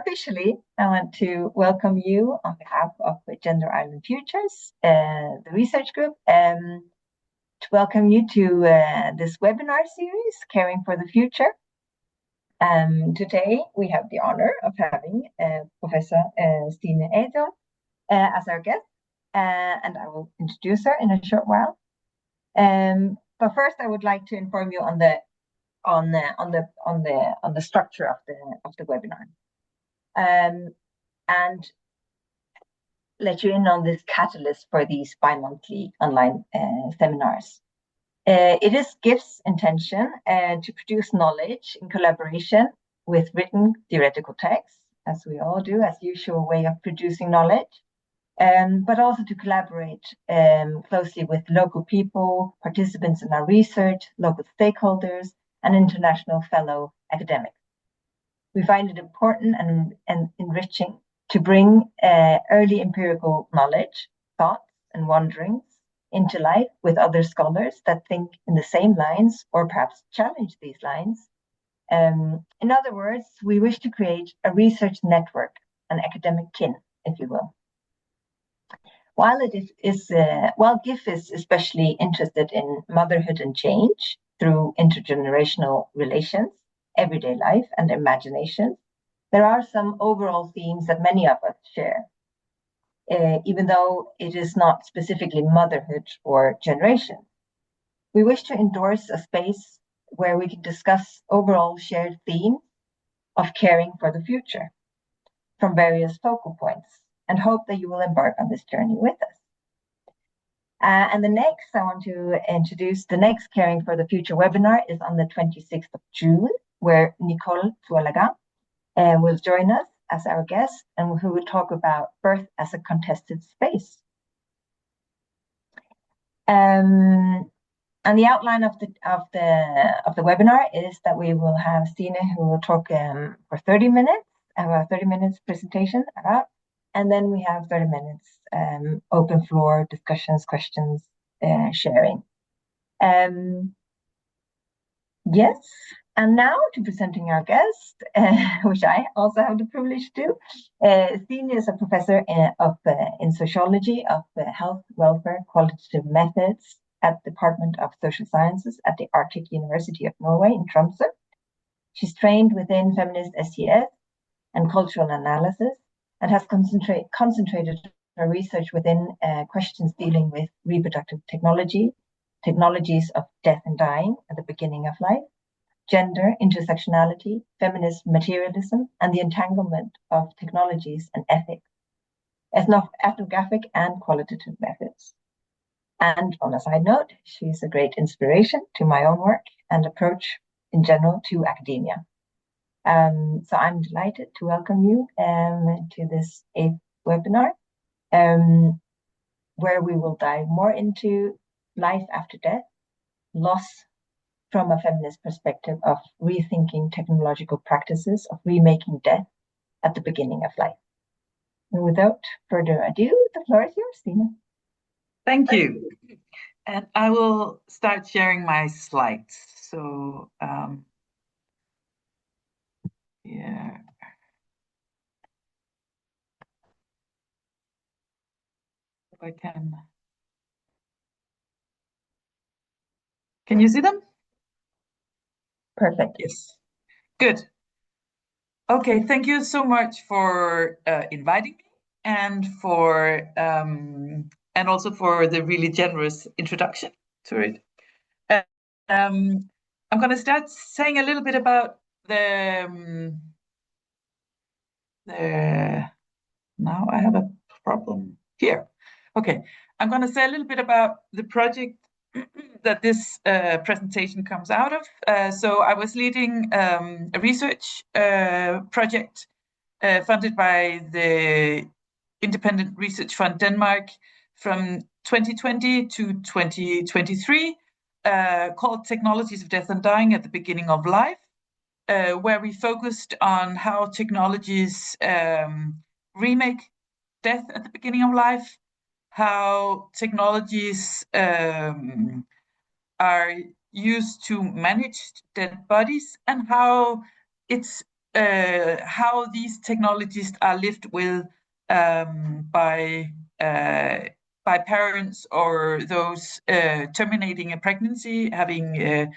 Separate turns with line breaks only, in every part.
officially, I want to welcome you on behalf of Gender Island Futures, the research group, to welcome you to this webinar series, Caring for the Future. Today, we have the honor of having Professor Stine Adrian as our guest, and I will introduce her in a short while. But first, I would like to inform you on the structure of the webinar, and let you in on this catalyst for these bi-monthly online seminars. It is GIF's intention to produce knowledge in collaboration with written theoretical texts, as we all do, as usual way of producing knowledge, but also to collaborate closely with local people, participants in our research, local stakeholders, and international fellow academics. We find it important and enriching to bring early empirical knowledge, thoughts, and wanderings into life with other scholars that think in the same lines or perhaps challenge these lines. In other words, we wish to create a research network, an academic kin, if you will. While GIF is especially interested in motherhood and change through intergenerational relations, everyday life, and imagination, there are some overall themes that many of us share, even though it is not specifically motherhood or generation. We wish to endorse a space where we can discuss overall shared themes of caring for the future from various focal points, and hope that you will embark on this journey with us. And the next, I want to introduce the next Caring for the Future webinar is on the 26th of June, where Nicole Tuolaga will join us as our guest, and who will talk about birth as a contested space. And the outline of the webinar is that we will have Stine, who will talk for 30 minutes, about 30 minutes presentation about, and then we have 30 minutes open floor discussions, questions, sharing. Yes, and now to presenting our guest, which I also have the privilege to do. Stine is a professor in sociology of health, welfare, qualitative methods at the Department of Social Sciences at the Arctic University of Norway in Tromsø. She's trained within feminist STS and cultural analysis, and has concentrated her research within questions dealing with reproductive technology, technologies of death and dying at the beginning of life, gender, intersectionality, feminist materialism, and the entanglement of technologies and ethics, ethnographic and qualitative methods. And on a side note, she's a great inspiration to my own work and approach in general to academia. So I'm delighted to welcome you to this 8th webinar, where we will dive more into life after death, loss from a feminist perspective of rethinking technological practices of remaking death at the beginning of life. And without further ado, the floor is yours, Stine.
Thank you. And I will start sharing my slides. So, yeah. If I can. Can you see them?
Perfect.
Yes. Good. Okay, thank you so much for inviting me, and for and also for the really generous introduction to it. I'm going to start saying a little bit about the now I have a problem here. Okay, I'm going to say a little bit about the project that this presentation comes out of. So I was leading a research project funded by the Independent Research Fund Denmark from 2020 to 2023, called Technologies of Death and Dying at the Beginning of Life, where we focused on how technologies remake death at the beginning of life, how technologies are used to manage dead bodies, and how it's how these technologies are lived with by parents or those terminating a pregnancy, having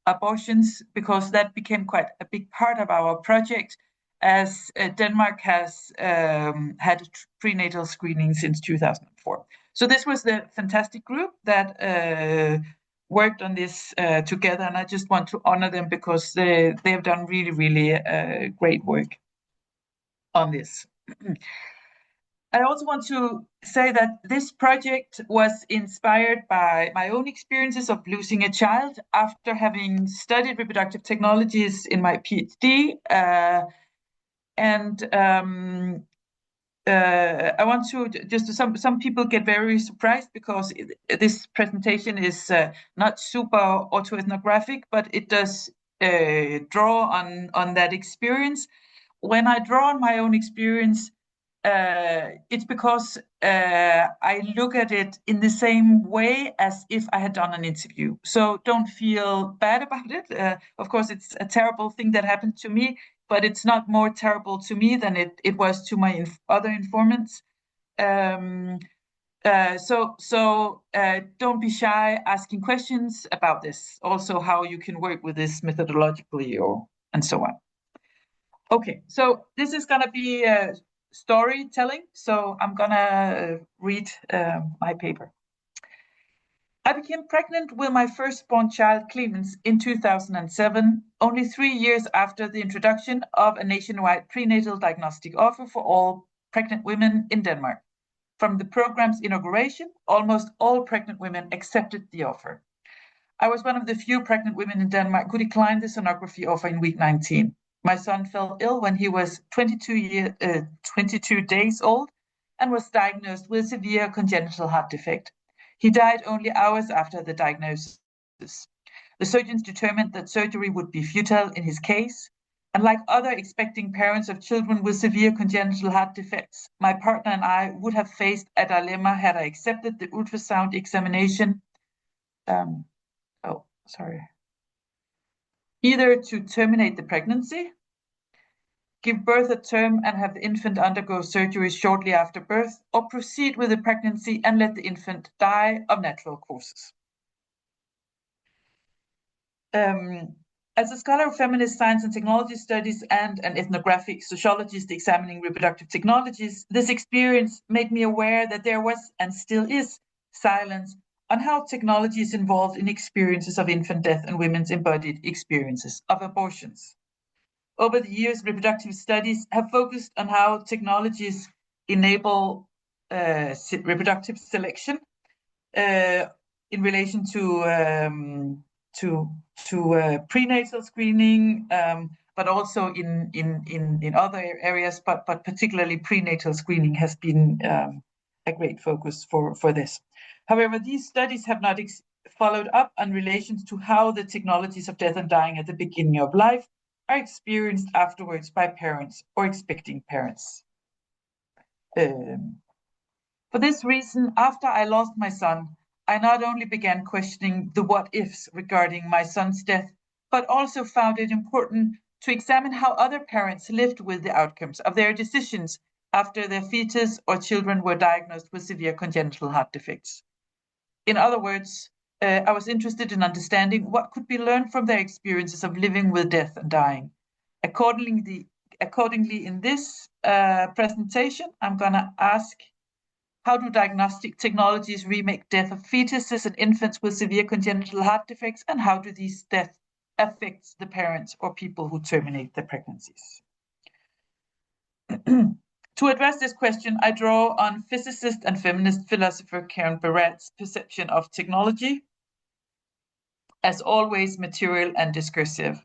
abortions, because that became quite a big part of our project, as Denmark has had prenatal screening since 2004. So this was the fantastic group that worked on this together, and I just want to honor them because they have done really, really great work on this. I also want to say that this project was inspired by my own experiences of losing a child after having studied reproductive technologies in my PhD. I want to just, some people get very surprised because this presentation is not super autoethnographic, but it does draw on that experience. When I draw on my own experience, it's because I look at it in the same way as if I had done an interview. So don't feel bad about it. Of course, it's a terrible thing that happened to me, but it's not more terrible to me than it was to my other informants. So don't be shy asking questions about this. Also, how you can work with this methodologically and so on. Okay, so this is going to be storytelling. So I'm going to read my paper. I became pregnant with my firstborn child, Clemens, in 2007, only 3 years after the introduction of a nationwide prenatal diagnostic offer for all pregnant women in Denmark. From the program's inauguration, almost all pregnant women accepted the offer. I was one of the few pregnant women in Denmark who declined the sonography offer in week 19. My son fell ill when he was 22 days old and was diagnosed with severe congenital heart defect. He died only hours after the diagnosis. The surgeons determined that surgery would be futile in his case. And like other expecting parents of children with severe congenital heart defects, my partner and I would have faced a dilemma had I accepted the ultrasound examination. Either to terminate the pregnancy, give birth at term and have the infant undergo surgery shortly after birth, or proceed with the pregnancy and let the infant die of natural causes. As a scholar of feminist science and technology studies and an ethnographic sociologist examining reproductive technologies, this experience made me aware that there was and still is silence on how technology is involved in experiences of infant death and women's embodied experiences of abortions. Over the years, reproductive studies have focused on how technologies enable reproductive selection in relation to prenatal screening, but also in other areas, but particularly prenatal screening has been a great focus for this. However, these studies have not followed up on relations to how the technologies of death and dying at the beginning of life are experienced afterwards by parents or expecting parents. For this reason, after I lost my son, I not only began questioning the what-ifs regarding my son's death, but also found it important to examine how other parents lived with the outcomes of their decisions after their fetus or children were diagnosed with severe congenital heart defects. In other words, I was interested in understanding what could be learned from their experiences of living with death and dying. Accordingly, in this presentation, I'm going to ask, how do diagnostic technologies remake death of fetuses and infants with severe congenital heart defects, and how do these deaths affect the parents or people who terminate their pregnancies? To address this question, I draw on physicist and feminist philosopher Karen Barat's perception of technology, as always material and discursive.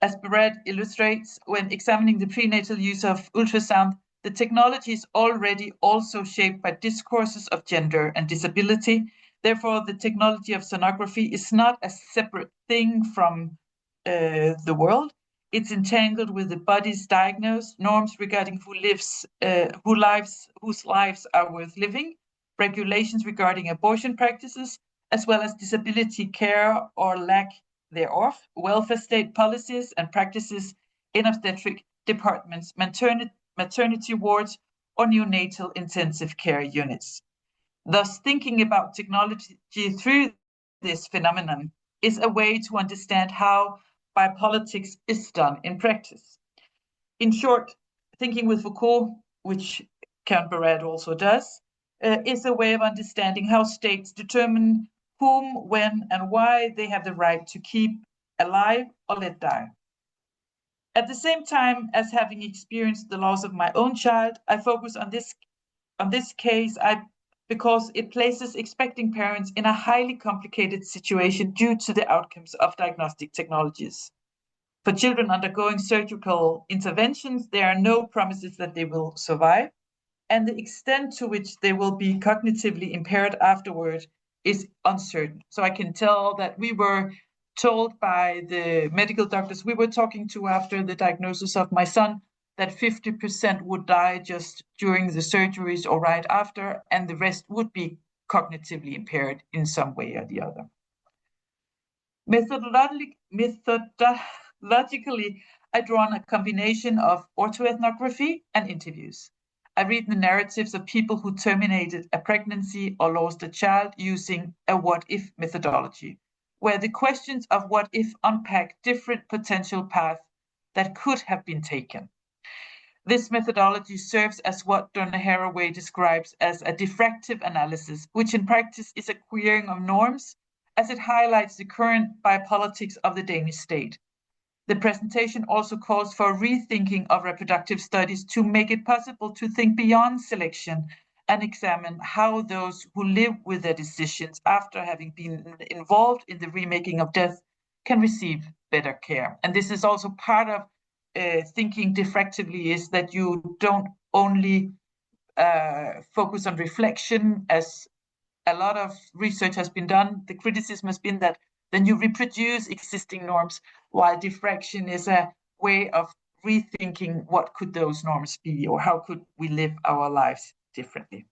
As Barat illustrates, when examining the prenatal use of ultrasound, the technology is already also shaped by discourses of gender and disability. Therefore, the technology of sonography is not a separate thing from the world. It's entangled with the body's diagnosed norms regarding whose lives are worth living, regulations regarding abortion practices, as well as disability care or lack thereof, welfare state policies and practices in obstetric departments, maternity wards, or neonatal intensive care units. Thus, thinking about technology through this phenomenon is a way to understand how biopolitics is done in practice. In short, thinking with Foucault, which Count Barrett also does, is a way of understanding how states determine whom, when, and why they have the right to keep alive or let die. At the same time as having experienced the loss of my own child, I focus on this case because it places expecting parents in a highly complicated situation due to the outcomes of diagnostic technologies. For children undergoing surgical interventions, there are no promises that they will survive, and the extent to which they will be cognitively impaired afterward is uncertain. So I can tell that we were told by the medical doctors we were talking to after the diagnosis of my son that 50% would die just during the surgeries or right after, and the rest would be cognitively impaired in some way or the other. Methodologically, I draw on a combination of autoethnography and interviews. I read the narratives of people who terminated a pregnancy or lost a child using a what-if methodology, where the questions of what if unpack different potential paths that could have been taken. This methodology serves as what Donna Haraway describes as a diffractive analysis, which in practice is a querying of norms, as it highlights the current biopolitics of the Danish state. The presentation also calls for a rethinking of reproductive studies to make it possible to think beyond selection and examine how those who live with their decisions after having been involved in the remaking of death can receive better care. And this is also part of thinking diffractively, is that you don't only focus on reflection, as a lot of research has been done. The criticism has been that then you reproduce existing norms, while diffraction is a way of rethinking what could those norms be, or how could we live our lives differently.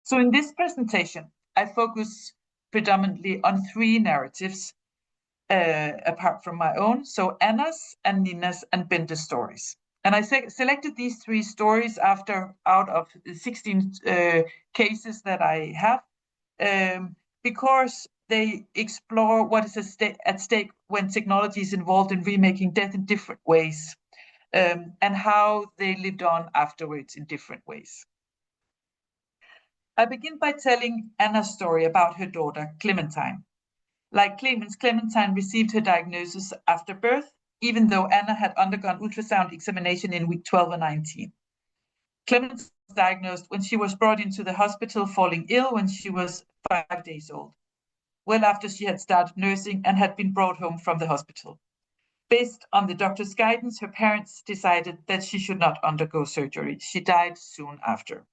So in this presentation, I focus predominantly on three narratives apart from my own, so Anna's and Nina's and Bente's stories. And I selected these three stories out of 16 cases that I have, because they explore what is at stake when technology is involved in remaking death in different ways, and how they lived on afterwards in different ways. I begin by telling Anna's story about her daughter, Clementine. Like Clemens, Clementine received her diagnosis after birth, even though Anna had undergone ultrasound examination in week 12 and 19. Clementine was diagnosed when she was brought into the hospital falling ill when she was 5 days old, well after she had started nursing and had been brought home from the hospital. Based on the doctor's guidance, her parents decided that she should not undergo surgery. She died soon after.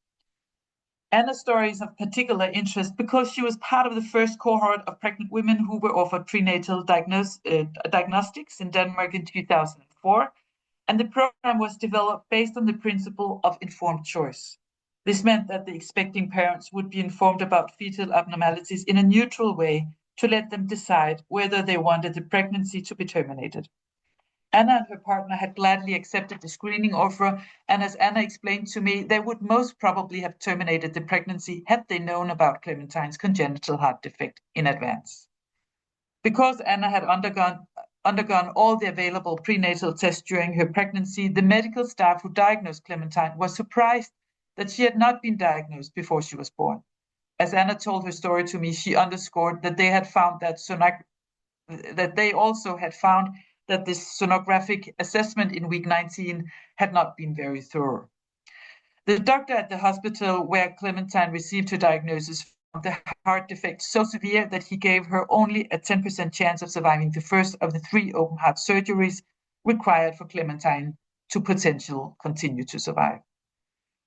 Anna's story is of particular interest because she was part of the first cohort of pregnant women who were offered prenatal diagnostics in Denmark in 2004, and the program was developed based on the principle of informed choice. This meant that the expecting parents would be informed about fetal abnormalities in a neutral way to let them decide whether they wanted the pregnancy to be terminated. Anna and her partner had gladly accepted the screening offer, and as Anna explained to me, they would most probably have terminated the pregnancy had they known about Clementine's congenital heart defect in advance. Because Anna had undergone all the available prenatal tests during her pregnancy, the medical staff who diagnosed Clementine was surprised that she had not been diagnosed before she was born. As Anna told her story to me, she underscored that they had found that they also had found that this sonographic assessment in week 19 had not been very thorough. The doctor at the hospital where Clementine received her diagnosis found the heart defect so severe that he gave her only a 10% chance of surviving the first of the 3 open heart surgeries required for Clementine to potentially continue to survive.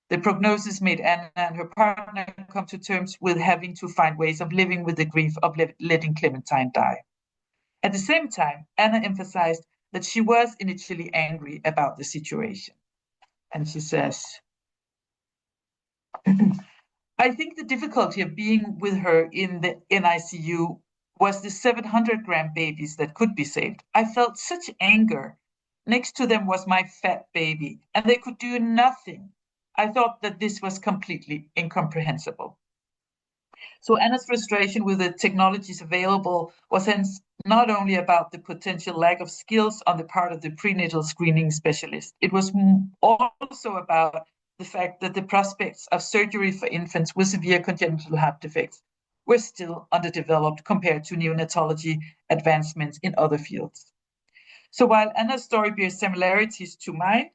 The prognosis made Anna and her partner come to terms with having to find ways of living with the grief of letting Clementine die. At the same time, Anna emphasized that she was initially angry about the situation. And she says, I think the difficulty of being with her in the NICU was the 700-gram babies that could be saved. I felt such anger Next to them was my fat baby, and they could do nothing. I thought that this was completely incomprehensible. So Anna's frustration with the technologies available was hence not only about the potential lack of skills on the part of the prenatal screening specialist, it was also about the fact that the prospects of surgery for infants with severe congenital heart defects were still underdeveloped compared to neonatology advancements in other fields. So while Anna's story bears similarities to mine,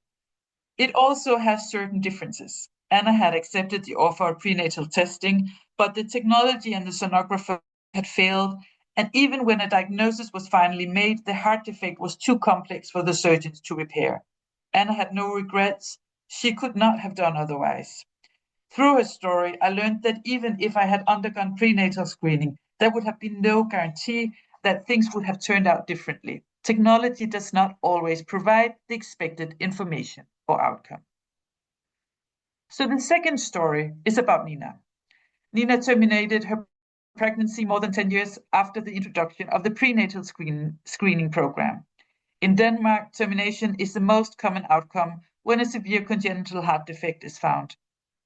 it also has certain differences. Anna had accepted the offer of prenatal testing, but the technology and the sonographer had failed. And even when a diagnosis was finally made, the heart defect was too complex for the surgeons to repair. Anna had no regrets. She could not have done otherwise. Through her story, I learned that even if I had undergone prenatal screening, there would have been no guarantee that things would have turned out differently. Technology does not always provide the expected information or outcome. So the second story is about Nina. Nina terminated her pregnancy more than 10 years after the introduction of the prenatal screening program. In Denmark, termination is the most common outcome when a severe congenital heart defect is found.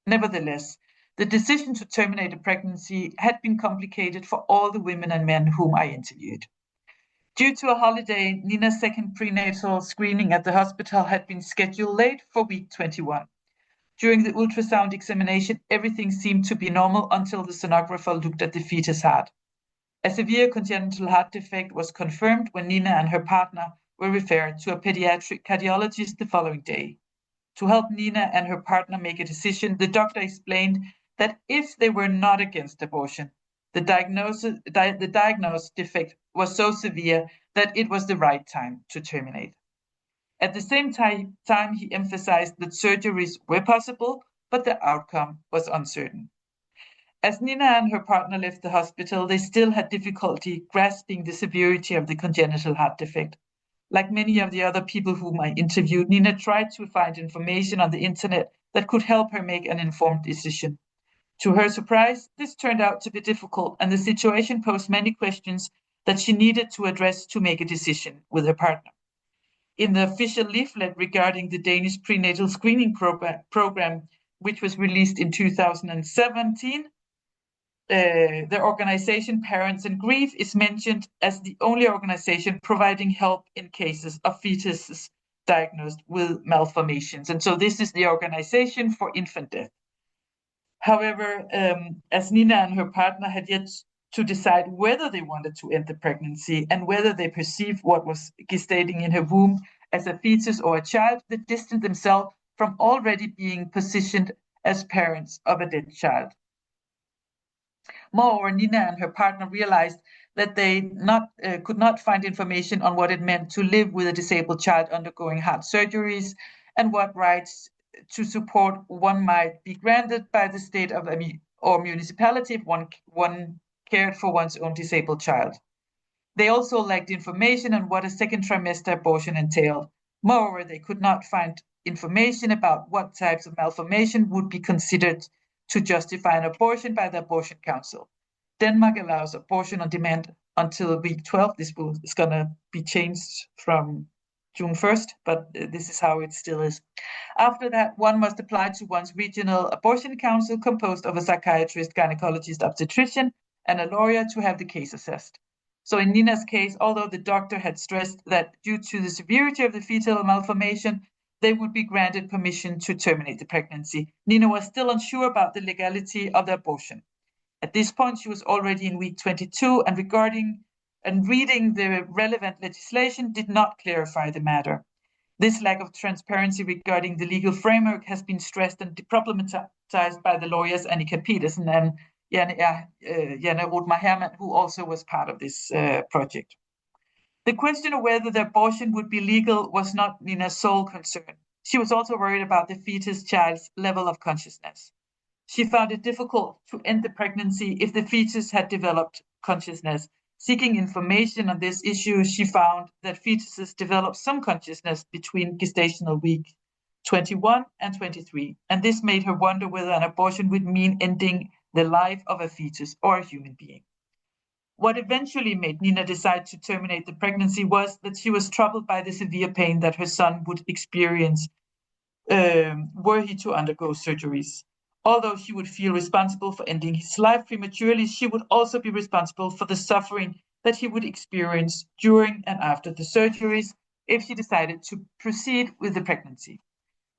Nevertheless, the decision to terminate a pregnancy had been complicated for all the women and men whom I interviewed. Due to a holiday, Nina's second prenatal screening at the hospital had been scheduled late for week 21. During the ultrasound examination, everything seemed to be normal until the sonographer looked at the fetus heart. A severe congenital heart defect was confirmed when Nina and her partner were referred to a pediatric cardiologist the following day. To help Nina and her partner make a decision, the doctor explained that if they were not against abortion, the diagnosed defect was so severe that it was the right time to terminate. At the same time, he emphasized that surgeries were possible, but the outcome was uncertain. As Nina and her partner left the hospital, they still had difficulty grasping the severity of the congenital heart defect. Like many of the other people whom I interviewed, Nina tried to find information on the internet that could help her make an informed decision. To her surprise, this turned out to be difficult, and the situation posed many questions that she needed to address to make a decision with her partner. In the official leaflet regarding the Danish prenatal screening program, which was released in 2017, the organization Parents in Grief is mentioned as the only organization providing help in cases of fetuses diagnosed with malformations. And so this is the Organization for Infant Death. However, as Nina and her partner had yet to decide whether they wanted to end the pregnancy and whether they perceived what was gestating in her womb as a fetus or a child, they distanced themselves from already being positioned as parents of a dead child. Moreover, Nina and her partner realized that they could not find information on what it meant to live with a disabled child undergoing heart surgeries and what rights to support one might be granted by the state of or municipality if one cared for one's own disabled child. They also lacked information on what a second trimester abortion entailed. Moreover, they could not find information about what types of malformation would be considered to justify an abortion by the Abortion Council. Denmark allows abortion on demand until week 12. This is going to be changed from June 1st, but this is how it still is. After that, one must apply to one's regional abortion council composed of a psychiatrist, gynecologist, obstetrician, and a lawyer to have the case assessed. So in Nina's case, although the doctor had stressed that due to the severity of the fetal malformation, they would be granted permission to terminate the pregnancy, Nina was still unsure about the legality of the abortion. At this point, she was already in week 22, and reading the relevant legislation did not clarify the matter. This lack of transparency regarding the legal framework has been stressed and problematized by the lawyers Annika Petersen and Janne Rodmar Hermann, who also was part of this project. The question of whether the abortion would be legal was not Nina's sole concern. She was also worried about the fetus child's level of consciousness. She found it difficult to end the pregnancy if the fetus had developed consciousness. Seeking information on this issue, she found that fetuses develop some consciousness between gestational week 21 and 23, and this made her wonder whether an abortion would mean ending the life of a fetus or a human being. What eventually made Nina decide to terminate the pregnancy was that she was troubled by the severe pain that her son would experience were he to undergo surgeries. Although she would feel responsible for ending his life prematurely, she would also be responsible for the suffering that he would experience during and after the surgeries if she decided to proceed with the pregnancy.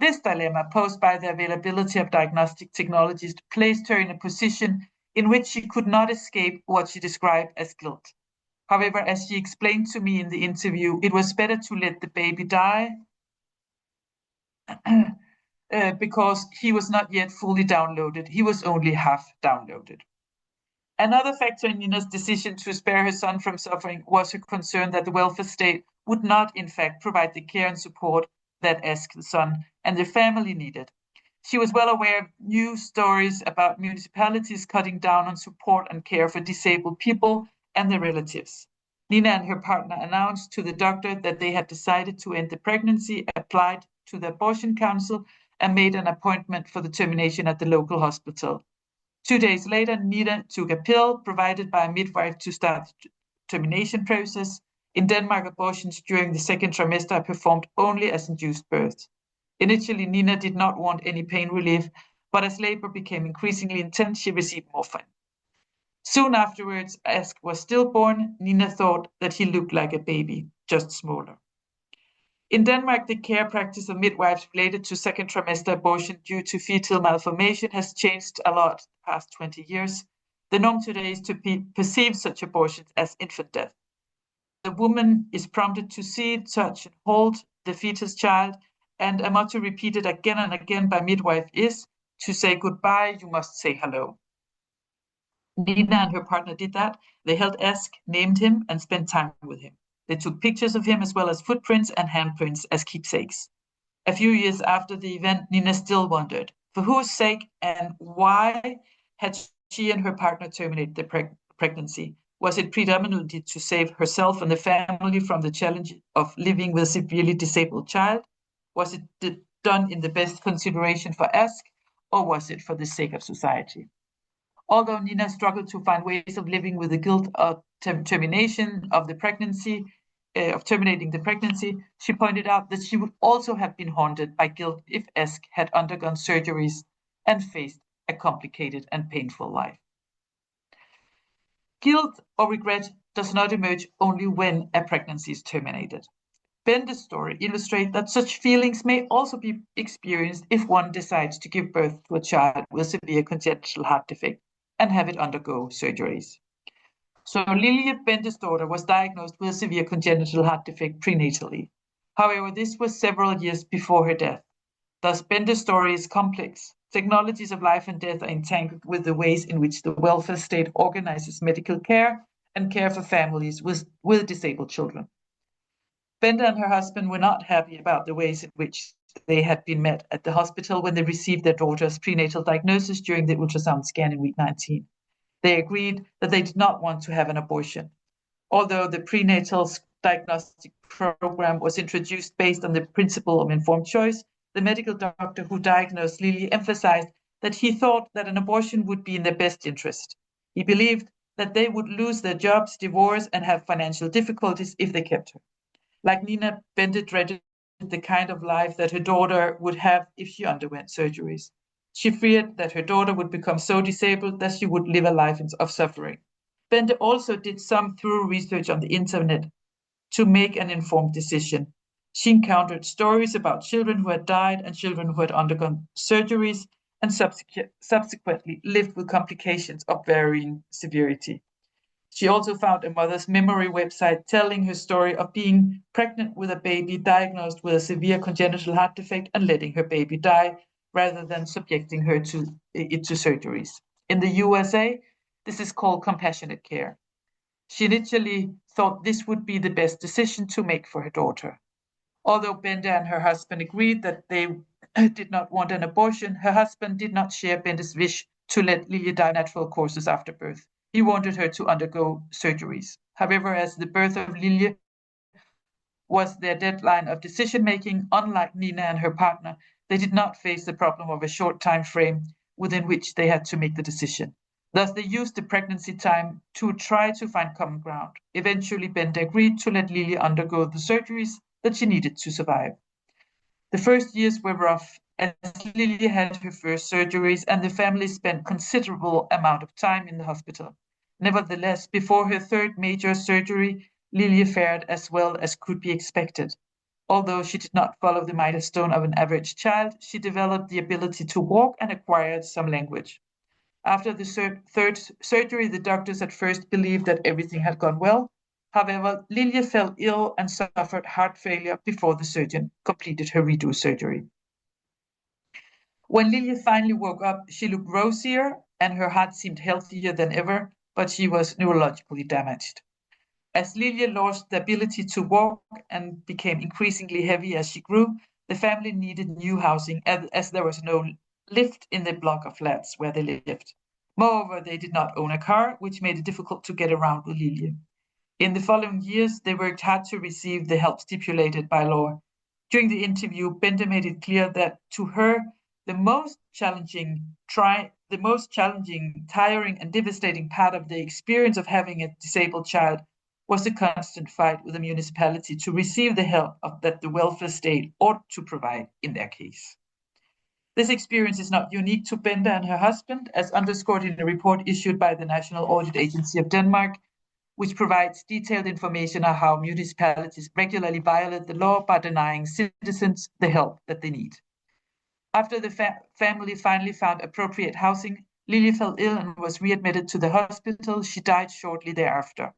This dilemma posed by the availability of diagnostic technologies placed her in a position in which she could not escape what she described as guilt. However, as she explained to me in the interview, it was better to let the baby die because he was not yet fully downloaded. He was only half downloaded. Another factor in Nina's decision to spare her son from suffering was her concern that the welfare state would not, in fact, provide the care and support that Esk's son and their family needed. She was well aware of news stories about municipalities cutting down on support and care for disabled people and their relatives. Nina and her partner announced to the doctor that they had decided to end the pregnancy, applied to the abortion council, and made an appointment for the termination at the local hospital. 2 days later, Nina took a pill provided by a midwife to start the termination process. In Denmark, abortions during the second trimester are performed only as induced births. Initially, Nina did not want any pain relief, but as labor became increasingly intense, she received morphine. Soon afterwards, Ask was stillborn. Nina thought that he looked like a baby, just smaller. In Denmark, the care practice of midwives related to second trimester abortion due to fetal malformation has changed a lot the past 20 years. The norm today is to perceive such abortions as infant death. The woman is prompted to see, touch, and hold the fetus child, and a motto repeated again and again by midwife is, to say goodbye, you must say hello. Nina and her partner did that. They held Ask, named him, and spent time with him. They took pictures of him as well as footprints and handprints as keepsakes. A few years after the event, Nina still wondered, for whose sake and why had she and her partner terminated the pregnancy? Was it predominantly to save herself and the family from the challenge of living with a severely disabled child? Was it done in the best consideration for Ask, or was it for the sake of society? Although Nina struggled to find ways of living with the guilt of termination of the pregnancy, of terminating the pregnancy, she pointed out that she would also have been haunted by guilt if Esk had undergone surgeries and faced a complicated and painful life. Guilt or regret does not emerge only when a pregnancy is terminated. Bende's story illustrates that such feelings may also be experienced if one decides to give birth to a child with severe congenital heart defect and have it undergo surgeries. So Lilje, Bende's daughter, was diagnosed with a severe congenital heart defect prenatally. However, this was several years before her death. Thus, Bende's story is complex. Technologies of life and death are entangled with the ways in which the welfare state organizes medical care and care for families with disabled children. Bende and her husband were not happy about the ways in which they had been met at the hospital when they received their daughter's prenatal diagnosis during the ultrasound scan in week 19. They agreed that they did not want to have an abortion. Although the prenatal diagnostic program was introduced based on the principle of informed choice, the medical doctor who diagnosed Lily emphasized that he thought that an abortion would be in their best interest. He believed that they would lose their jobs, divorce, and have financial difficulties if they kept her. Like Nina, Bende dreaded the kind of life that her daughter would have if she underwent surgeries. She feared that her daughter would become so disabled that she would live a life of suffering. Bende also did some thorough research on the internet to make an informed decision. She encountered stories about children who had died and children who had undergone surgeries and subsequently lived with complications of varying severity. She also found a mother's memory website telling her story of being pregnant with a baby diagnosed with a severe congenital heart defect and letting her baby die rather than subjecting her to surgeries. In the USA, this is called compassionate care. She initially thought this would be the best decision to make for her daughter. Although Bende and her husband agreed that they did not want an abortion, her husband did not share Bende's wish to let Lilje die natural courses after birth. He wanted her to undergo surgeries. However, as the birth of Lilje was their deadline of decision-making, unlike Nina and her partner, they did not face the problem of a short time frame within which they had to make the decision. Thus, they used the pregnancy time to try to find common ground. Eventually, Bente agreed to let Lilje undergo the surgeries that she needed to survive. The first years were rough, as Lilje had her first surgeries and the family spent considerable amount of time in the hospital. Nevertheless, before her third major surgery, Lilje fared as well as could be expected. Although she did not follow the milestone of an average child, she developed the ability to walk and acquired some language. After the third surgery, the doctors at first believed that everything had gone well. However, Lilje fell ill and suffered heart failure before the surgeon completed her redo surgery. When Lilje finally woke up, she looked rosier and her heart seemed healthier than ever, but she was neurologically damaged. As Lilje lost the ability to walk and became increasingly heavy as she grew, the family needed new housing as there was no lift in the block of flats where they lived. Moreover, they did not own a car, which made it difficult to get around with Lilje. In the following years, they worked hard to receive the help stipulated by law. During the interview, Bente made it clear that to her, the most challenging, tiring, and devastating part of the experience of having a disabled child was the constant fight with the municipality to receive the help that the welfare state ought to provide in their case. This experience is not unique to Bente and her husband, as underscored in a report issued by the National Audit Agency of Denmark, which provides detailed information on how municipalities regularly violate the law by denying citizens the help that they need. After the family finally found appropriate housing, Lilje fell ill and was readmitted to the hospital. She died shortly thereafter.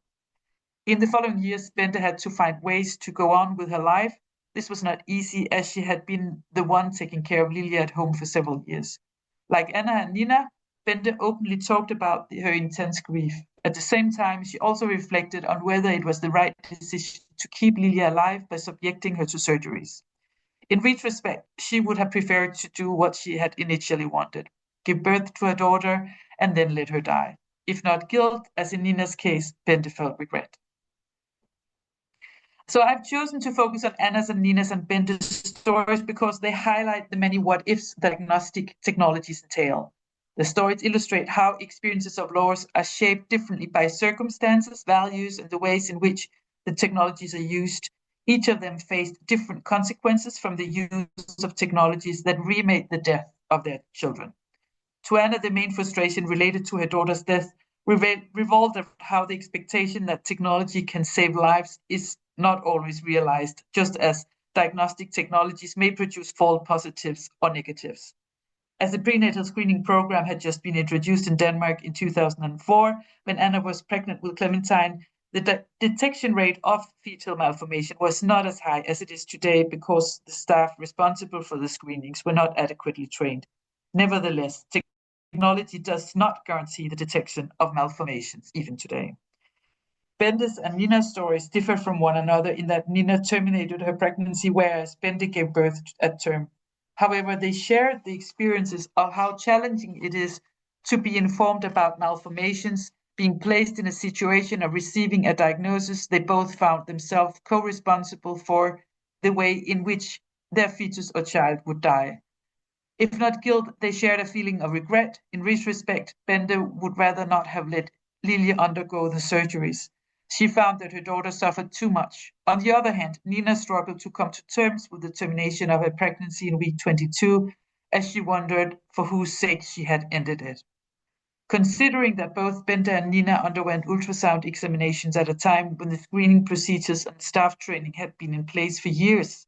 In the following years, Bente had to find ways to go on with her life. This was not easy, as she had been the one taking care of Lilje at home for several years. Like Anna and Nina, Bente openly talked about her intense grief. At the same time, she also reflected on whether it was the right decision to keep Lilje alive by subjecting her to surgeries. In retrospect, she would have preferred to do what she had initially wanted, give birth to her daughter and then let her die. If not guilt, as in Nina's case, Bente felt regret. So I've chosen to focus on Anna's and Nina's and Bente's stories because they highlight the many what-ifs diagnostic technologies entail. The stories illustrate how experiences of loss are shaped differently by circumstances, values, and the ways in which the technologies are used. Each of them faced different consequences from the use of technologies that remade the death of their children. To Anna, the main frustration related to her daughter's death revolved around how the expectation that technology can save lives is not always realized, just as diagnostic technologies may produce false positives or negatives. As the prenatal screening program had just been introduced in Denmark in 2004, when Anna was pregnant with Clementine, the detection rate of fetal malformation was not as high as it is today because the staff responsible for the screenings were not adequately trained. Nevertheless, technology does not guarantee the detection of malformations even today. Bente's and Nina's stories differ from one another in that Nina terminated her pregnancy, whereas Bente gave birth at term. However, they shared the experiences of how challenging it is to be informed about malformations, being placed in a situation of receiving a diagnosis. They both found themselves co-responsible for the way in which their fetus or child would die. If not guilt, they shared a feeling of regret. In retrospect, Bente would rather not have let Lilje undergo the surgeries. She found that her daughter suffered too much. On the other hand, Nina struggled to come to terms with the termination of her pregnancy in week 22, as she wondered for whose sake she had ended it. Considering that both Bente and Nina underwent ultrasound examinations at a time when the screening procedures and staff training had been in place for years,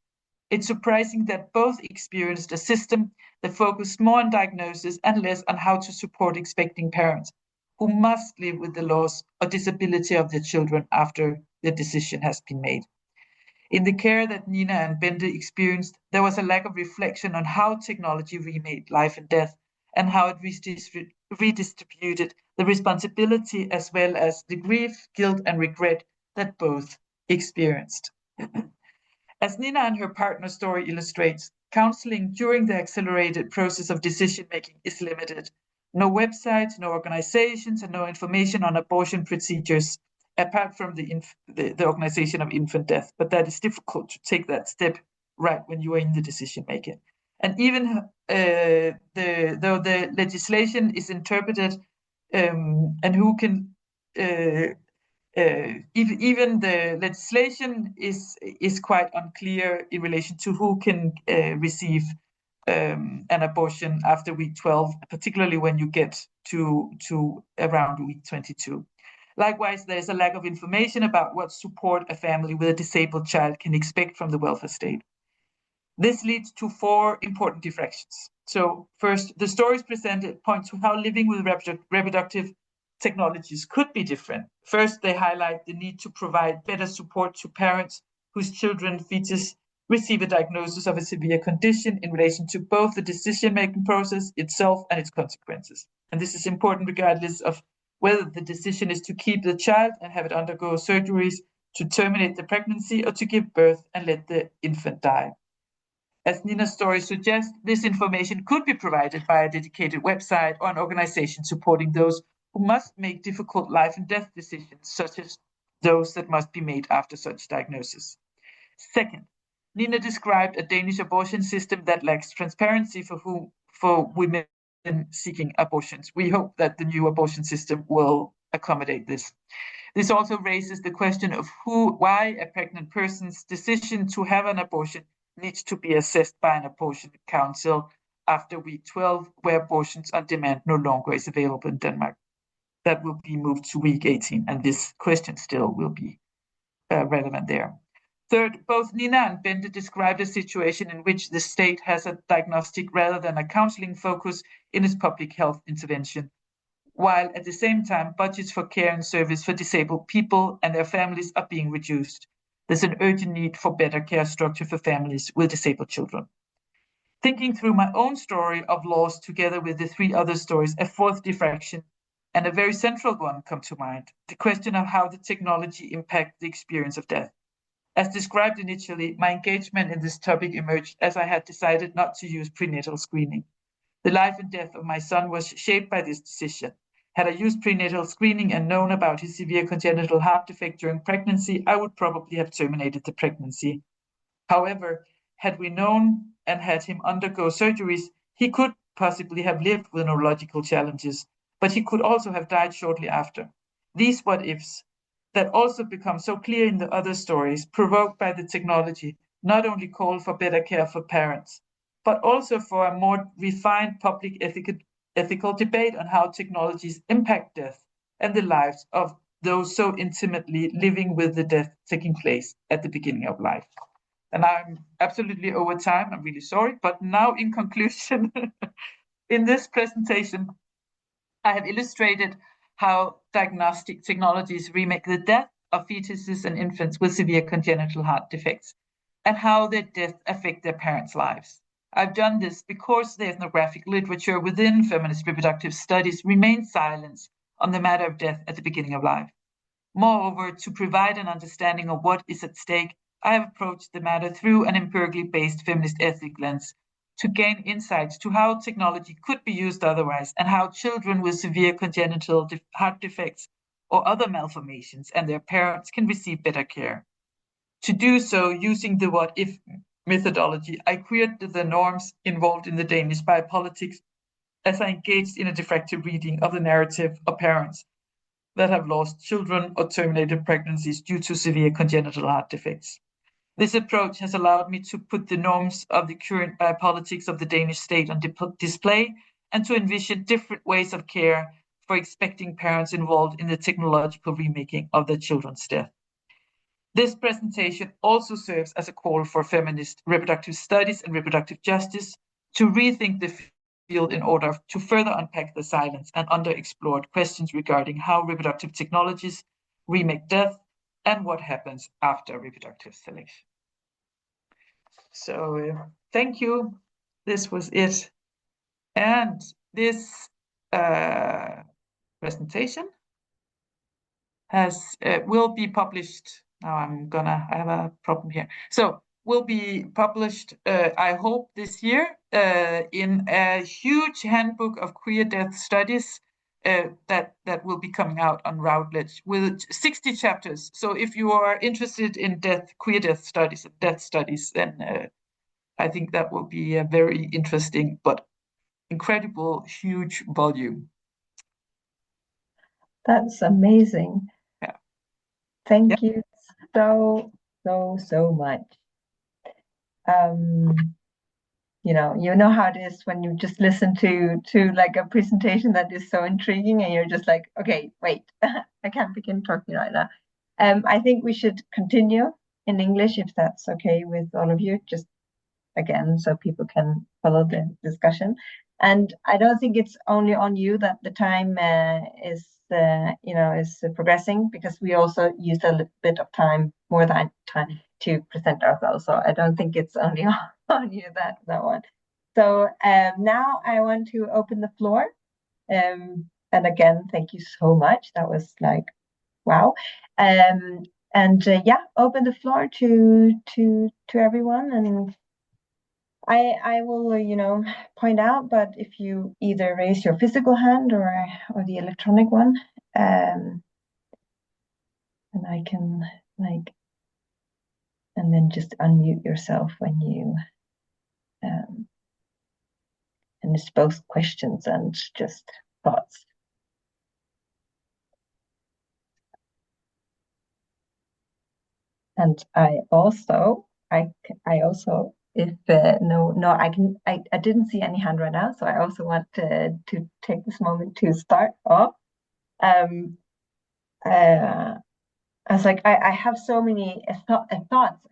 it's surprising that both experienced a system that focused more on diagnosis and less on how to support expecting parents who must live with the loss or disability of their children after the decision has been made. In the care that Nina and Bente experienced, there was a lack of reflection on how technology remade life and death and how it redistributed the responsibility as well as the grief, guilt, and regret that both experienced. As Nina and her partner's story illustrates, counseling during the accelerated process of decision-making is limited. No websites, no organizations, and no information on abortion procedures, apart from the Organization of Infant Death. But that is difficult to take that step right when you are in the decision-making. And even though the legislation is interpreted and who can even the legislation is quite unclear in relation to who can receive an abortion after week 12, particularly when you get to around week 22. Likewise, there's a lack of information about what support a family with a disabled child can expect from the welfare state. This leads to 4 important diffractions. So first, the stories presented point to how living with reproductive technologies could be different. First, they highlight the need to provide better support to parents whose children, fetus, receive a diagnosis of a severe condition in relation to both the decision-making process itself and its consequences. And this is important regardless of whether the decision is to keep the child and have it undergo surgeries, to terminate the pregnancy, or to give birth and let the infant die. As Nina's story suggests, this information could be provided by a dedicated website or an organization supporting those who must make difficult life and death decisions, such as those that must be made after such diagnosis. Second, Nina described a Danish abortion system that lacks transparency for women seeking abortions. We hope that the new abortion system will accommodate this. This also raises the question of why a pregnant person's decision to have an abortion needs to be assessed by an abortion council after week 12, where abortions on demand no longer is available in Denmark. That will be moved to week 18, and this question still will be relevant there. Third, both Nina and Bente described a situation in which the state has a diagnostic rather than a counseling focus in its public health intervention, while at the same time budgets for care and service for disabled people and their families are being reduced. There's an urgent need for better care structure for families with disabled children. Thinking through my own story of loss together with the 3 other stories, a 4th diffraction and a very central one come to mind: the question of how the technology impacts the experience of death. As described initially, my engagement in this topic emerged as I had decided not to use prenatal screening. The life and death of my son was shaped by this decision. Had I used prenatal screening and known about his severe congenital heart defect during pregnancy, I would probably have terminated the pregnancy. However, had we known and had him undergo surgeries, he could possibly have lived with neurological challenges, but he could also have died shortly after. These what-ifs that also become so clear in the other stories, provoked by the technology, not only call for better care for parents, but also for a more refined public ethical debate on how technologies impact death and the lives of those so intimately living with the death taking place at the beginning of life. And I'm absolutely over time, I'm really sorry, but now in conclusion, in this presentation, I have illustrated how diagnostic technologies remake the death of fetuses and infants with severe congenital heart defects and how their death affect their parents' lives. I've done this because the ethnographic literature within feminist reproductive studies remains silent on the matter of death at the beginning of life. Moreover, to provide an understanding of what is at stake, I have approached the matter through an empirically based feminist ethic lens to gain insights to how technology could be used otherwise and how children with severe congenital heart defects or other malformations and their parents can receive better care. To do so, using the what-if methodology, I created the norms involved in the Danish biopolitics as I engaged in a diffractive reading of the narrative of parents that have lost children or terminated pregnancies due to severe congenital heart defects. This approach has allowed me to put the norms of the current biopolitics of the Danish state on display and to envision different ways of care for expecting parents involved in the technological remaking of their children's death. This presentation also serves as a call for feminist reproductive studies and reproductive justice to rethink the field in order to further unpack the silence and underexplored questions regarding how reproductive technologies remake death and what happens after reproductive selection. So thank you. This was it. And this presentation will be published. Now I have a problem here. So will be published, I hope this year, in a huge handbook of queer death studies that will be coming out on Routledge with 60 chapters. So if you are interested in queer death studies, then I think that will be a very interesting but incredible, huge volume.
That's amazing.
Yeah.
Thank you so much. You know how it is when you just listen to like a presentation that is so intriguing and you're just like, okay, wait, I can't begin talking right now. I think we should continue in English if that's okay with all of you, just again so people can follow the discussion. And I don't think it's only on you that the time is progressing, because we also use a little bit of time, more than time, to present ourselves. So I don't think it's only on you that one. So now I want to open the floor. And again, thank you so much. That was like, wow. And yeah, open the floor to everyone, and I will point out. But if you either raise your physical hand or the electronic one, and I can and then just unmute yourself when you and it's both questions and just thoughts. And I also, if I didn't see any hand right now, so I also want to take this moment to start off. I was like, I have so many thoughts,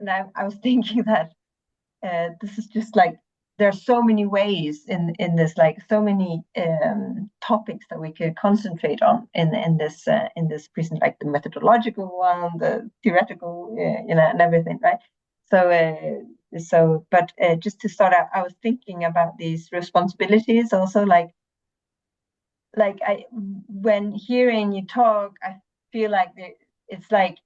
and I was thinking that this is just like, there's so many ways in this, like so many topics that we could concentrate on in this present, like the methodological one, the theoretical, and everything, right? But just to start out, I was thinking about these responsibilities also, like when hearing you talk, I feel like it's like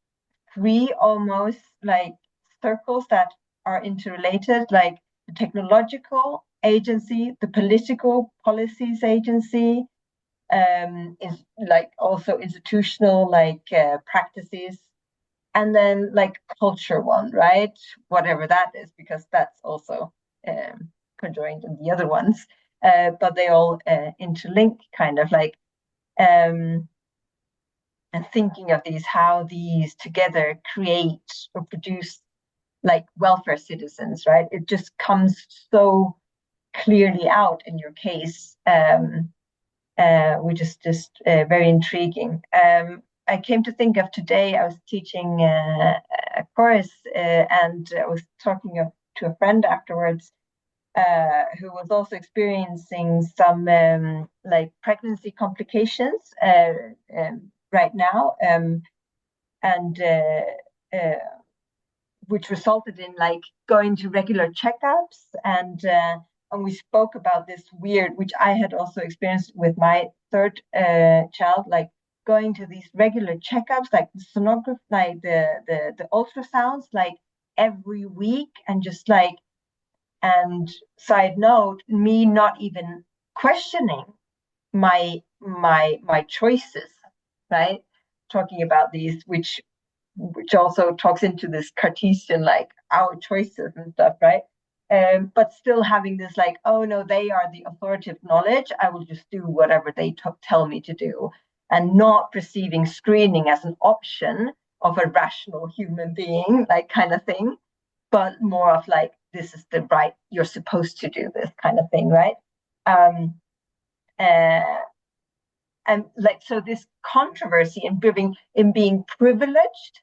three almost like circles that are interrelated, like the technological agency, the political policies agency, is like also institutional like practices, and then like culture one, right? Whatever that is, because that's also conjoined in the other ones, but they all interlink, kind of like. And thinking of these, how these together create or produce like welfare citizens, right? It just comes so clearly out in your case, which is just very intriguing. I came to think of today, I was teaching a course, and I was talking to a friend afterwards, who was also experiencing some like pregnancy complications right now, and which resulted in like going to regular checkups, and we spoke about this weird, which I had also experienced with my third child, like going to these regular checkups, like the sonography, like the ultrasounds, like every week, and just like, and side note, me not even questioning my choices, right? Talking about these, which also talks into this Cartesian, like our choices and stuff, right? But still having this like, oh no, they are the authoritative knowledge, I will just do whatever they tell me to do, and not perceiving screening as an option of a rational human being, like kind of thing, but more of like, this is the right, you're supposed to do this kind of thing, right? Um, uh, and like, so this controversy in being privileged,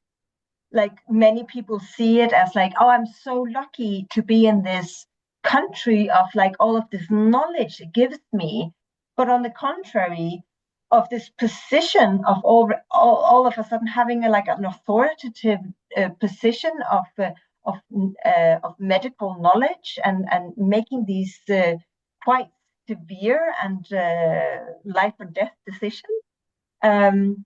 like many people see it as like, oh, I'm so lucky to be in this country of like all of this knowledge it gives me. But on the contrary, of this position of all of a sudden having like an authoritative position of medical knowledge, and making these quite severe and life or death decisions. And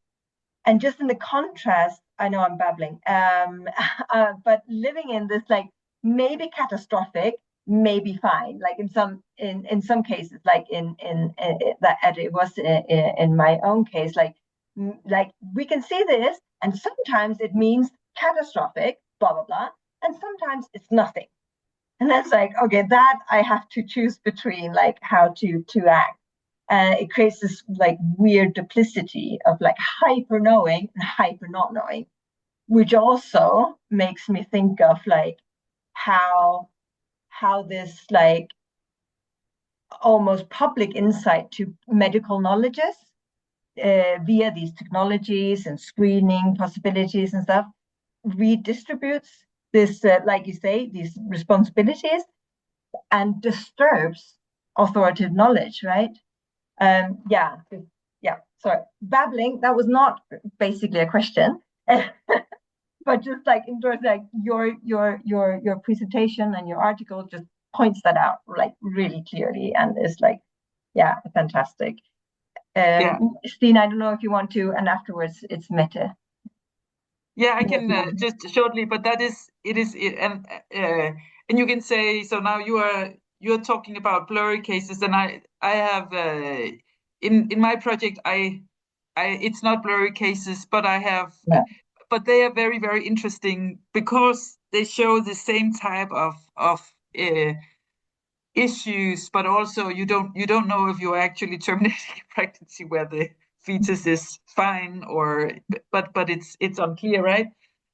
just in the contrast, I know I'm babbling, but living in this like maybe catastrophic, maybe fine, like in some cases, like in that it was in my own case, like we can see this, and sometimes it means catastrophic, blah blah blah, and sometimes it's nothing, and that's like, okay, that I have to choose between, like how to act. It creates this like weird duplicity of like hyper knowing and hyper not knowing, which also makes me think of like how this like almost public insight to medical knowledges via these technologies and screening possibilities and stuff redistributes this, like you say, these responsibilities and disturbs authoritative knowledge, right? Yeah, yeah. Sorry, babbling. That was not basically a question, but just like endorse like your presentation and your article just points that out like really clearly, and is like, yeah, fantastic.
Yeah.
Stine, I don't know if you want to, and afterwards it's Mette.
Yeah, I can just shortly, but that is it is it, and you can say so now you're talking about blurry cases, and I have in my project I it's not blurry cases, but I have
Yeah.
but they are very very interesting because they show the same type of uh, issues, but also you don't know if you're actually terminating a pregnancy where the fetus is fine or but it's unclear, right?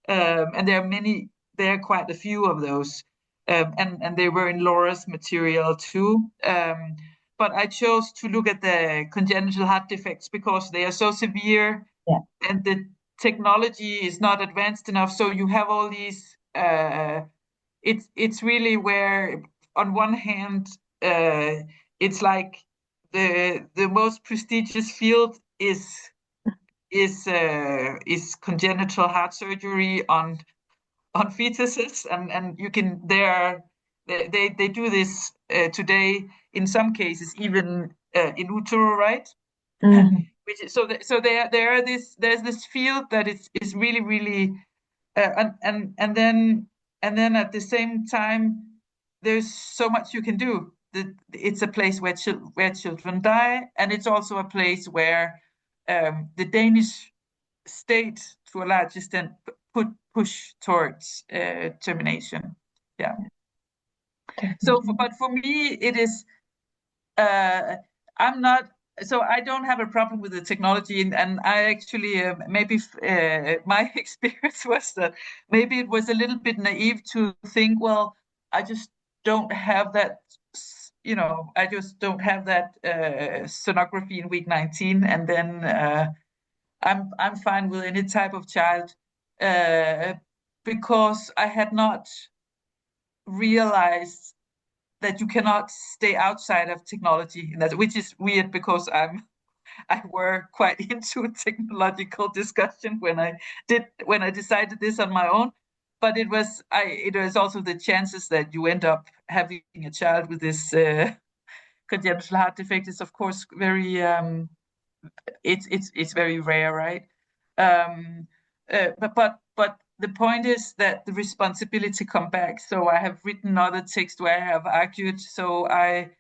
And there are quite a few of those, and they were in Laura's material too. But I chose to look at the congenital heart defects because they are so severe,
Yeah.
and the technology is not advanced enough. So you have all these. It's really where on one hand it's like the most prestigious field is congenital heart surgery on fetuses, and you can they do this today in some cases even in utero, right?
Mm-hmm.
Which is, so there's this field that is really really and then at the same time there's so much you can do. It's a place where children die, and it's also a place where the Danish state, to a large extent, push towards termination. Yeah. But for me, it is. I'm not. So I don't have a problem with the technology, and I actually maybe my experience was that maybe it was a little bit naive to think, well, I just don't have that. I just don't have that sonography in week 19, and then I'm fine with any type of child, uh, because I had not realized that you cannot stay outside of technology, and that, which is weird because I were quite into technological discussion when I decided this on my own. But it was also the chances that you end up having a child with this congenital heart defect is of course very it's very rare, right? Um, but the point is that the responsibility come back. So I have written other texts where I have argued. So I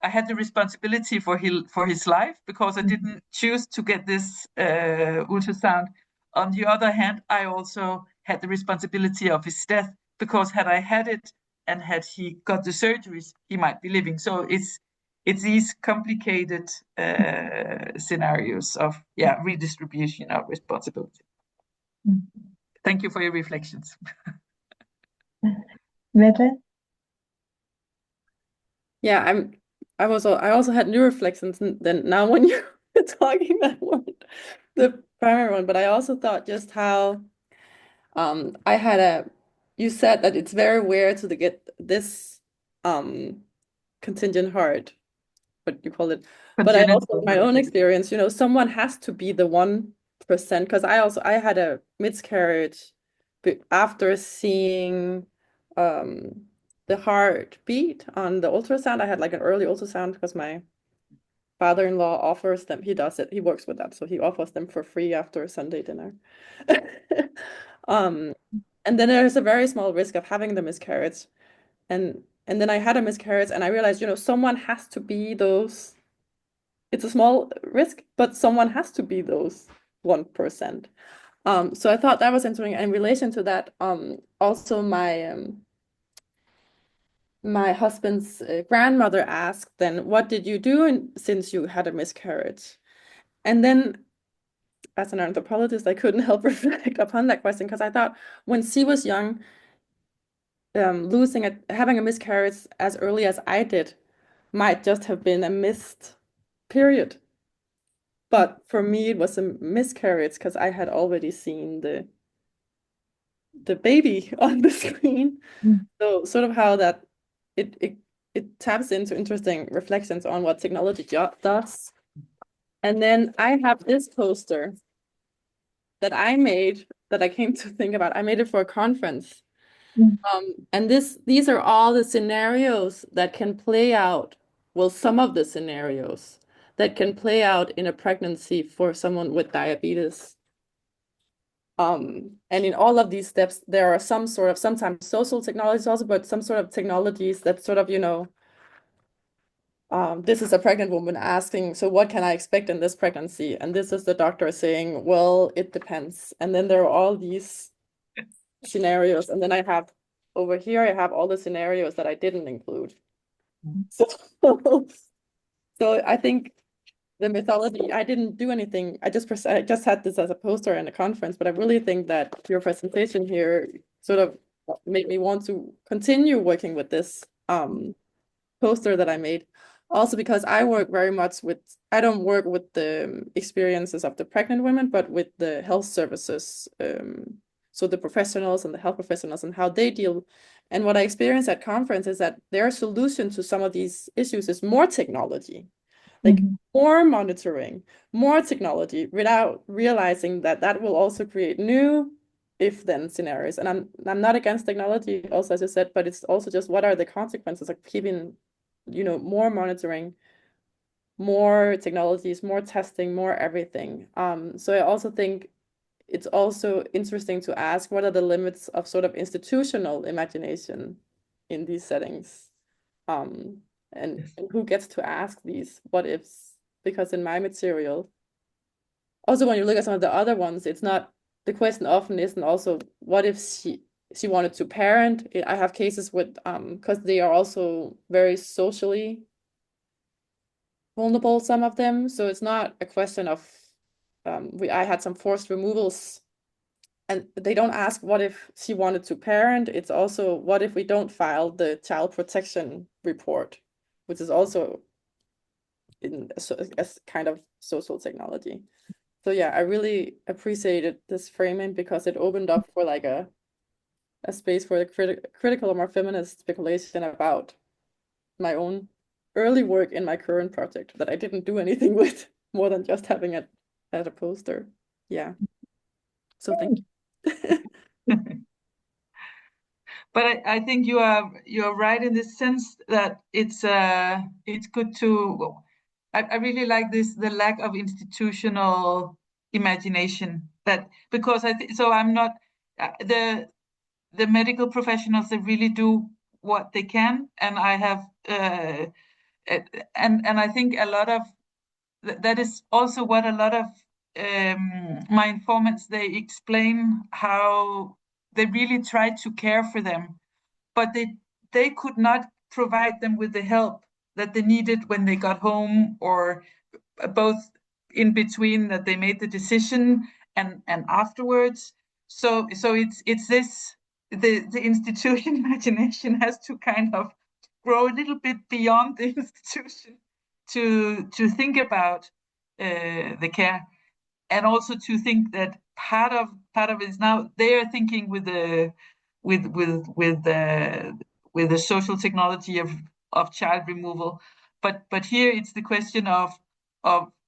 had the responsibility for his life because I didn't choose to get this ultrasound. On the other hand, I also had the responsibility of his death because had I had it and had he got the surgeries, he might be living. So it's these complicated scenarios of redistribution of responsibility. Thank you for your reflections.
Mette?
Yeah, I also had new reflections, and then now when you were talking that one, the primary one, but I also thought just how I had you said that it's very rare to get this contingent heart, what you call it. But I also, my own experience, someone has to be the 1%, because I had a miscarriage after seeing the heartbeat on the ultrasound. I had like an early ultrasound because my father-in-law offers them. He does it. He works with that, so he offers them for free after a Sunday dinner. And then there's a very small risk of having the miscarriage. And then I had a miscarriage, and I realized, someone has to be those. It's a small risk, but someone has to be those 1%. So I thought that was interesting. In relation to that, also my my husband's grandmother asked then, what did you do since you had a miscarriage? And then as an anthropologist, I couldn't help reflect upon that question because I thought when she was young, having a miscarriage as early as I did might just have been a missed period. But for me, it was a miscarriage because I had already seen the baby on the screen. So sort of how that it taps into interesting reflections on what technology does. And then I have this poster that I made that I came to think about. I made it for a conference. And these are all the scenarios that can play out. Well, some of the scenarios that can play out in a pregnancy for someone with diabetes. And in all of these steps, there are some sort of sometimes social technologies also, but some sort of technologies that sort of, this is a pregnant woman asking, so what can I expect in this pregnancy? And this is the doctor saying, well, it depends. And then there are all these scenarios. And then I have over here, I have all the scenarios that I didn't include. So, so I think the mythology, I didn't do anything. I just had this as a poster in a conference, but I really think that your presentation here sort of made me want to continue working with this poster that I made. Also because I work very much with, I don't work with the experiences of the pregnant women, but with the health services. So the professionals and the health professionals and how they deal. And what I experienced at conference is that their solution to some of these issues is more technology, like more monitoring, more technology, without realizing that that will also create new if-then scenarios. And I'm not against technology, also as I said, but it's also just what are the consequences of keeping, more monitoring, more technologies, more testing, more everything. So I also think it's also interesting to ask what are the limits of sort of institutional imagination in these settings, and who gets to ask these what ifs? Because in my material, also when you look at some of the other ones, it's not, the question often isn't also what if she wanted to parent. I have cases with because they are also very socially vulnerable, some of them. So it's not a question of I had some forced removals and they don't ask what if she wanted to parent. It's also what if we don't file the child protection report, which is also in a kind of social technology. So yeah, I really appreciated this framing because it opened up for like a space for a critical or more feminist speculation about my own early work in my current project that I didn't do anything with more than just having it as a poster. Yeah. So thank you.
But I think you're right in the sense that it's good to. I really like the lack of institutional imagination, that because so I'm not the medical professionals, they really do what they can, and I have and I think a lot of that is also what a lot of my informants, they explain how they really tried to care for them, but they could not provide them with the help that they needed when they got home, or both in between that they made the decision and afterwards. So it's this, the institution imagination has to kind of grow a little bit beyond the institution to think about the care, and also to think that part of it is now they are thinking with the with the social technology of child removal, but here it's the question of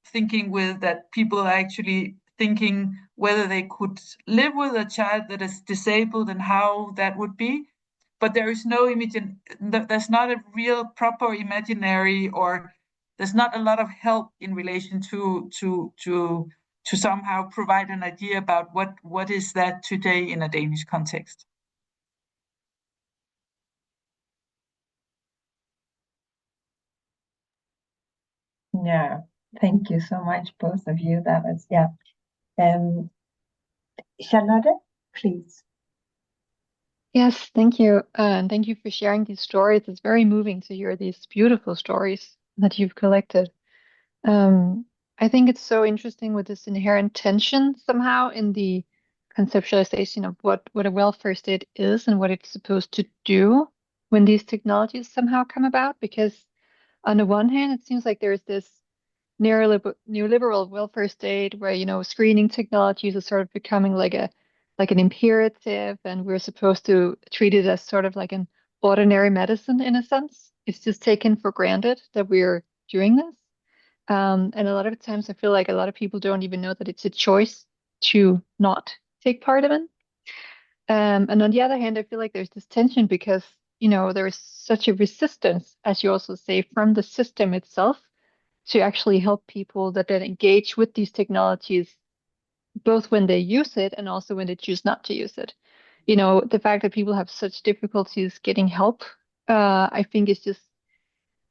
thinking with that people are actually thinking whether they could live with a child that is disabled and how that would be. But there is no there's not a real proper imaginary, or there's not a lot of help in relation to somehow provide an idea about what is that today in a Danish context.
Yeah, thank you so much, both of you. That was, Charlotte, please.
Yes, thank you. And thank you for sharing these stories. It's very moving to hear these beautiful stories that you've collected. Um, I think it's so interesting with this inherent tension somehow in the conceptualization of what a welfare state is and what it's supposed to do when these technologies somehow come about. Because on the one hand, it seems like there's this neoliberal welfare state where, screening technologies are sort of becoming like an imperative, and we're supposed to treat it as sort of like an ordinary medicine in a sense. It's just taken for granted that we're doing this. And a lot of times I feel like a lot of people don't even know that it's a choice to not take part in it. And on the other hand, I feel like there's this tension because, there is such a resistance, as you also say, from the system itself to actually help people that then engage with these technologies, both when they use it and also when they choose not to use it. The fact that people have such difficulties getting help, I think is just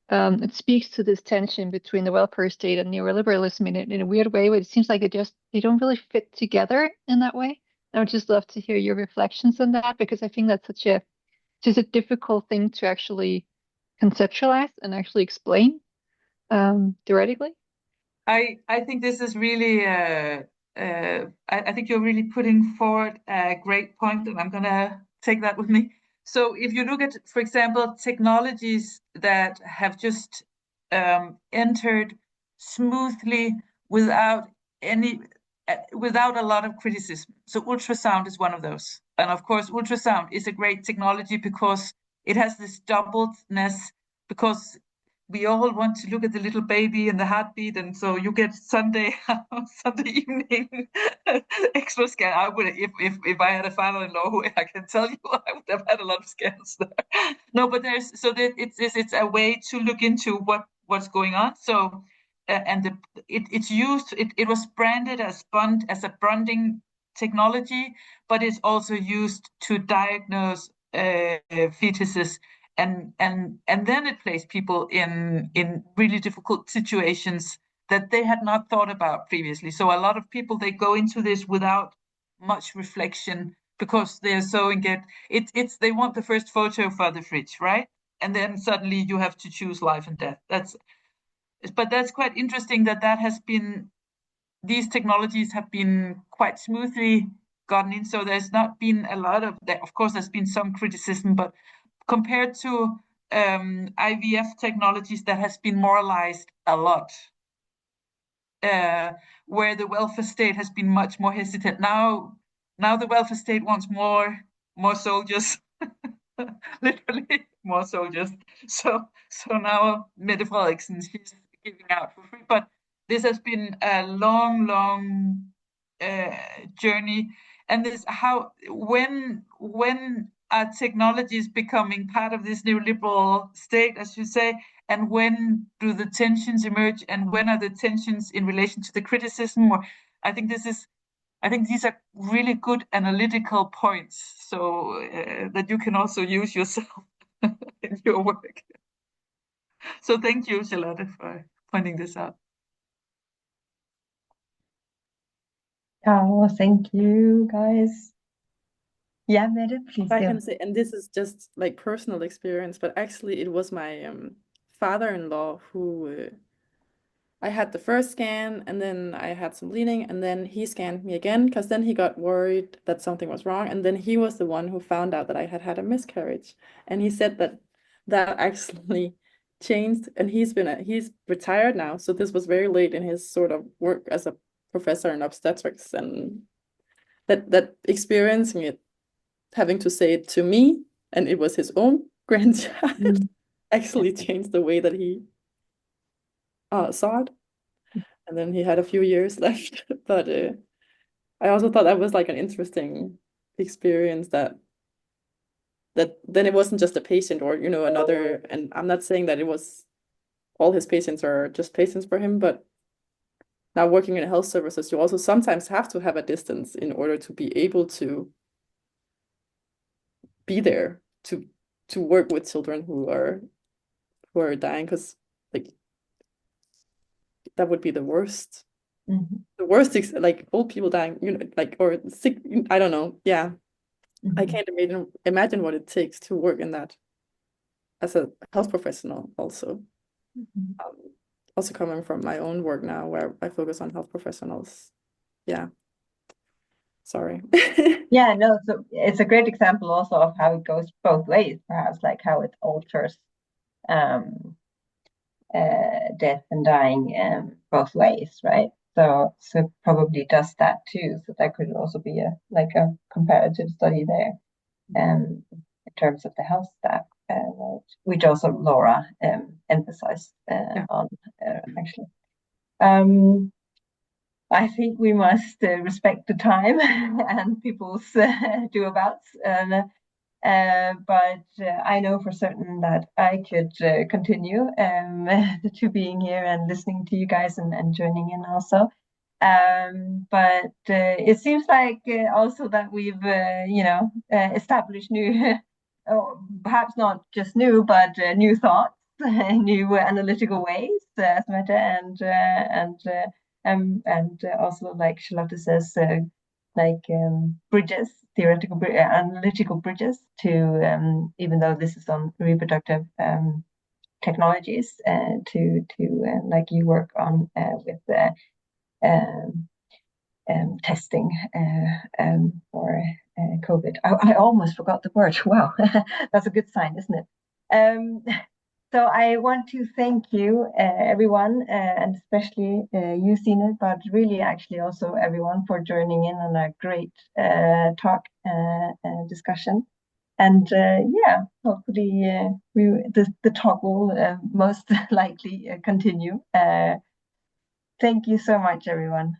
it speaks to this tension between the welfare state and neoliberalism in a weird way, where it seems like they don't really fit together in that way. I would just love to hear your reflections on that because I think that's just a difficult thing to actually conceptualize and actually explain theoretically.
I think this is really I think you're really putting forward a great point, and I'm gonna take that with me. So if you look at, for example, technologies that have just entered smoothly without any without a lot of criticism. So ultrasound is one of those, and of course, ultrasound is a great technology because it has this doubledness because we all want to look at the little baby and the heartbeat, and so you get Sunday Sunday evening extra scan. I would if I had a father-in-law who I can tell you I would have had a lot of scans there. No, but there's so that it's a way to look into what's going on. So and it's used. It was branded as a branding technology, but it's also used to diagnose fetuses and then it placed people in really difficult situations that they had not thought about previously. So a lot of people they go into this without much reflection because they're so engaged. It's they want the first photo for the fridge, right? And then suddenly you have to choose life and death. That's quite interesting that has been these technologies have been quite smoothly gotten in. So there's not been a lot of that. Of course, there's been some criticism, but compared to IVF technologies, that has been moralized a lot, where the welfare state has been much more hesitant. Now the welfare state wants more soldiers, literally more soldiers. So now Mette Frederiksen, she's giving out for free. But this has been a long uh, journey, and this how when are technologies becoming part of this neoliberal state, as you say, and when do the tensions emerge, and when are the tensions in relation to the criticism? Or I think these are really good analytical points, so that you can also use yourself in your work. So thank you, Charlotte, for pointing this out.
Oh, thank you, guys. Yeah, Mette, please
I
do.
can say, and this is just like personal experience, but actually it was my father-in-law who I had the first scan and then I had some bleeding and then he scanned me again because then he got worried that something was wrong and then he was the one who found out that I had a miscarriage and he said that actually changed and he's retired now, so this was very late in his sort of work as a professor in obstetrics, and that experiencing it, having to say it to me, and it was his own grandchild, actually changed the way that he saw it. And then he had a few years left. But I also thought that was like an interesting experience that then it wasn't just a patient or another. And I'm not saying that it was all his patients are just patients for him, but now working in health services, you also sometimes have to have a distance in order to be able to be there to work with children who are dying, because like that would be the worst.
Mm-hmm.
The worst, like old people dying, like, or sick, I don't know. Yeah. I can't imagine what it takes to work in that as a health professional also. Also coming from my own work now where I focus on health professionals. Yeah. Sorry.
Yeah, no, so it's a great example also of how it goes both ways, perhaps, like how it alters death and dying both ways, right? So probably does that too. So that could also be a comparative study there, in terms of the health staff, which also Laura emphasized on actually. I think we must respect the time and people's do-abouts. But I know for certain that I could continue to being here and listening to you guys and joining in also. But it seems like also that we've established new, perhaps not just new, but new thoughts, new analytical ways, as Mette and also, like Charlotte says, bridges, theoretical analytical bridges to, even though this is on reproductive technologies, to like you work on with testing for COVID. I almost forgot the word. Wow, that's a good sign, isn't it? So I want to thank you, everyone, and especially you, Stine, but really actually also everyone for joining in on a great talk discussion. And yeah, hopefully the talk will most likely continue. Thank you so much, everyone.